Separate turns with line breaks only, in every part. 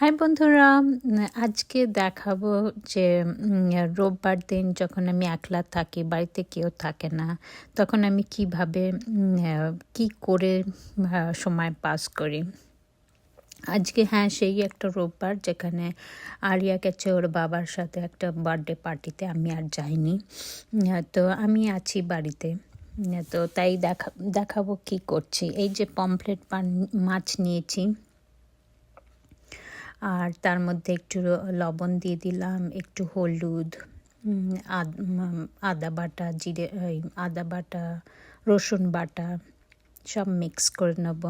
High বন্ধুরা, আজকে দেখাবো যে রোববার দিন যখন আমি একলা থাকি, বাড়িতে কেউ থাকে না, তখন আমি কিভাবে কি করে সময় পাস করি। আজকে সেই একটা রোববার যেখানে আরিয়া গেছে ওর বাবার সাথে একটা বার্থডে পার্টিতে, আমি আর যাইনি। তো আমি আছি বাড়িতে। তো তাই দেখাবো কি করছি। এই যে পমফ্রেট মাছ নিয়েছি, আর তার মধ্যে একটু লবণ দিয়ে দিলাম, একটু হলুদ, আদা বাটা, আদা বাটা, রসুন বাটা সব মিক্স করে নেব।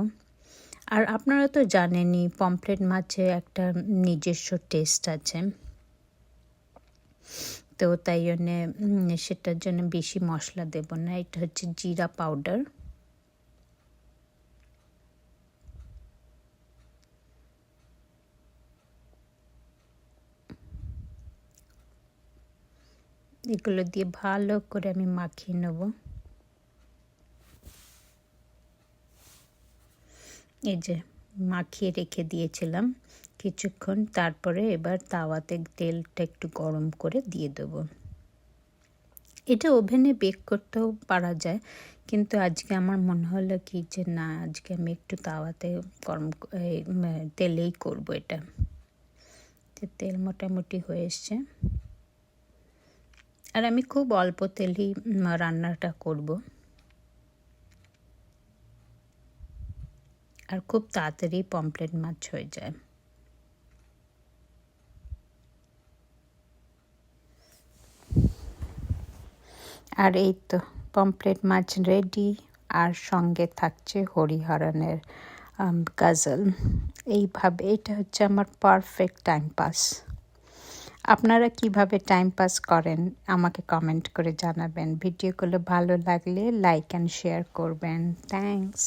আর আপনারা তো জানেনই পমফ্রেট মাছে একটা নিজস্ব টেস্ট আছে, তো তাই জন্যে সেটার জন্য বেশি মশলা দেব না। এটা হচ্ছে জিরা পাউডার, এগুলো দিয়ে ভালো করে আমি মাখিয়ে নেব। এই যে মাখিয়ে রেখে দিয়েছিলাম কিছুক্ষণ, তারপরে এবার তাওয়াতে তেলটা একটু গরম করে দিয়ে দেব। এটা ওভেনে বেক করতেও পারা যায়, কিন্তু আজকে আমার মনে হলো কি যে না, আজকে আমি একটু তাওয়াতে তেলেই করব এটা। তেল মোটামুটি হয়ে এসছে, আর আমি খুব অল্প তেলেই রান্নাটা করব, আর খুব তাড়াতাড়ি পমফ্রেট মাছ হয়ে যায়। আর এই তো পমফ্রেট মাছ রেডি, আর সঙ্গে থাকছে হরিহরনের গাজল। এইভাবে এটা হচ্ছে আমার পারফেক্ট টাইম পাস। আপনারা কিভাবে টাইম পাস করেন আমাকে কমেন্ট করে জানাবেন। ভিডিওগুলো ভালো লাগলে লাইক অ্যান্ড শেয়ার করবেন। থ্যাঙ্কস।